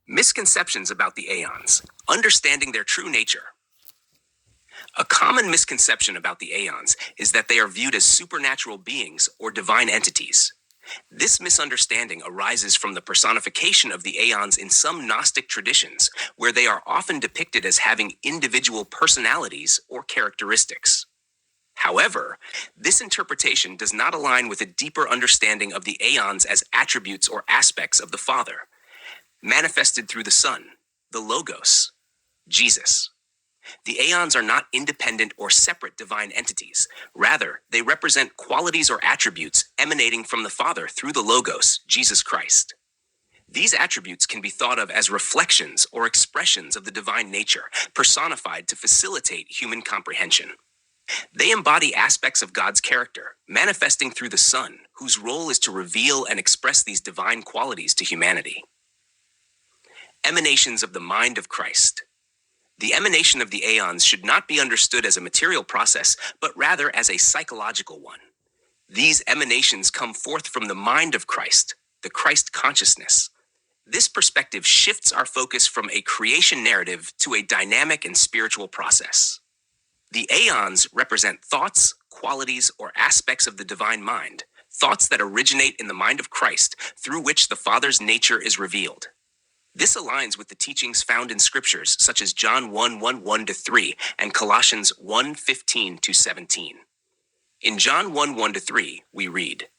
Misconceptions about the Aeons, understanding their true nature. A common misconception about the Aeons is that they are viewed as supernatural beings or divine entities. This misunderstanding arises from the personification of the Aeons in some Gnostic traditions, where they are often depicted as having individual personalities or characteristics. However, this interpretation does not align with a deeper understanding of the Aeons as attributes or aspects of the Father, manifested through the Son, the Logos, Jesus. The Aeons are not independent or separate divine entities. Rather, they represent qualities or attributes emanating from the Father through the Logos, Jesus Christ. These attributes can be thought of as reflections or expressions of the divine nature, personified to facilitate human comprehension. They embody aspects of God's character, manifesting through the Son, whose role is to reveal and express these divine qualities to humanity. Emanations of the mind of Christ. The emanation of the Aeons should not be understood as a material process, but rather as a psychological one. These emanations come forth from the mind of Christ, the Christ consciousness. This perspective shifts our focus from a creation narrative to a dynamic and spiritual process. The Aeons represent thoughts, qualities, or aspects of the divine mind, thoughts that originate in the mind of Christ, through which the Father's nature is revealed. This aligns with the teachings found in scriptures such as John 1:1-3 and Colossians 1:15-17. In John 1:1-3, we read,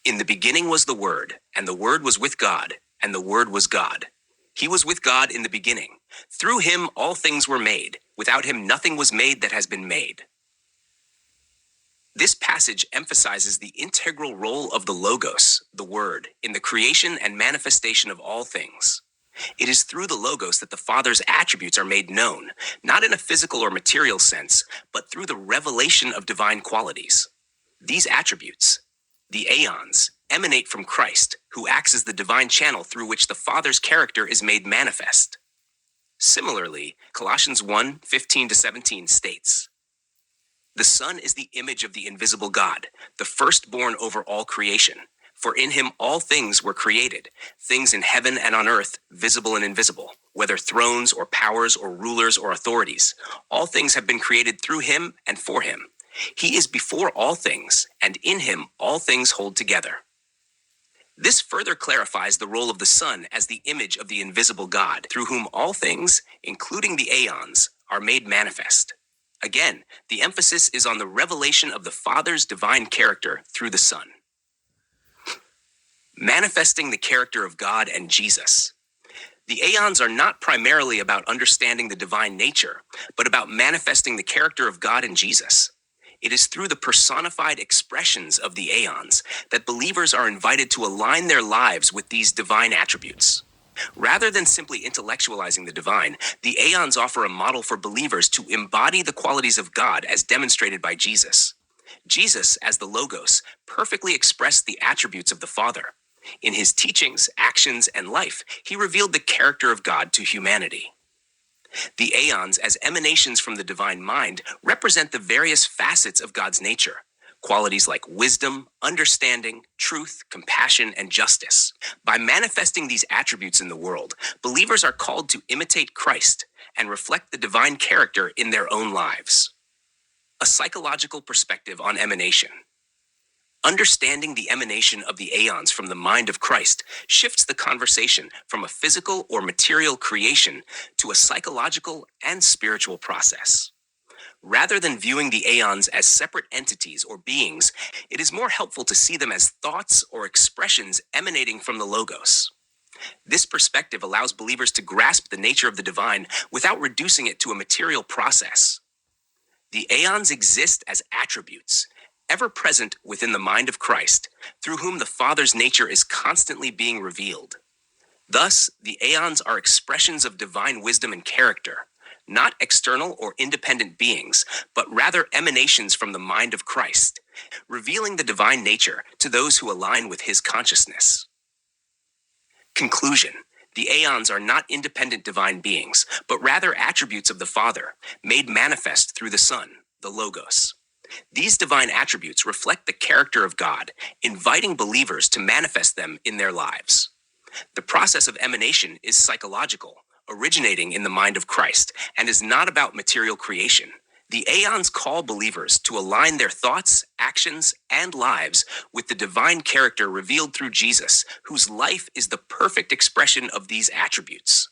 "In the beginning was the Word, and the Word was with God, and the Word was God. He was with God in the beginning. Through him all things were made. Without him nothing was made that has been made." This passage emphasizes the integral role of the Logos, the Word, in the creation and manifestation of all things. It is through the Logos that the Father's attributes are made known, not in a physical or material sense, but through the revelation of divine qualities. These attributes, the Aeons, emanate from Christ, who acts as the divine channel through which the Father's character is made manifest. Similarly, Colossians 1:15-17 states, "The Son is the image of the invisible God, the firstborn over all creation. For in him all things were created, things in heaven and on earth, visible and invisible, whether thrones or powers or rulers or authorities. All things have been created through him and for him. He is before all things, and in him all things hold together." This further clarifies the role of the Son as the image of the invisible God, through whom all things, including the Aeons, are made manifest. Again, the emphasis is on the revelation of the Father's divine character through the Son. Manifesting the character of God and Jesus. The Aeons are not primarily about understanding the divine nature, but about manifesting the character of God and Jesus. It is through the personified expressions of the Aeons that believers are invited to align their lives with these divine attributes. Rather than simply intellectualizing the divine, the Aeons offer a model for believers to embody the qualities of God as demonstrated by Jesus. Jesus, as the Logos, perfectly expressed the attributes of the Father. In his teachings, actions, and life, he revealed the character of God to humanity. The Aeons, as emanations from the divine mind, represent the various facets of God's nature, qualities like wisdom, understanding, truth, compassion, and justice. By manifesting these attributes in the world, believers are called to imitate Christ and reflect the divine character in their own lives. A psychological perspective on emanation. Understanding the emanation of the Aeons from the mind of Christ shifts the conversation from a physical or material creation to a psychological and spiritual process. Rather than viewing the Aeons as separate entities or beings, it is more helpful to see them as thoughts or expressions emanating from the Logos. This perspective allows believers to grasp the nature of the divine without reducing it to a material process. The Aeons exist as attributes, ever present within the mind of Christ, through whom the Father's nature is constantly being revealed. Thus, the Aeons are expressions of divine wisdom and character, not external or independent beings, but rather emanations from the mind of Christ, revealing the divine nature to those who align with his consciousness. Conclusion. The Aeons are not independent divine beings, but rather attributes of the Father, made manifest through the Son, the Logos. These divine attributes reflect the character of God, inviting believers to manifest them in their lives. The process of emanation is psychological, originating in the mind of Christ, and is not about material creation. The Aeons call believers to align their thoughts, actions, and lives with the divine character revealed through Jesus, whose life is the perfect expression of these attributes.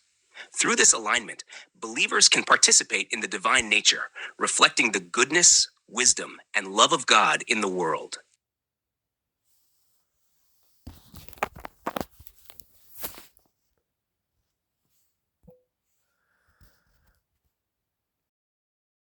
Through this alignment, believers can participate in the divine nature, reflecting the goodness, wisdom, and love of God in the world.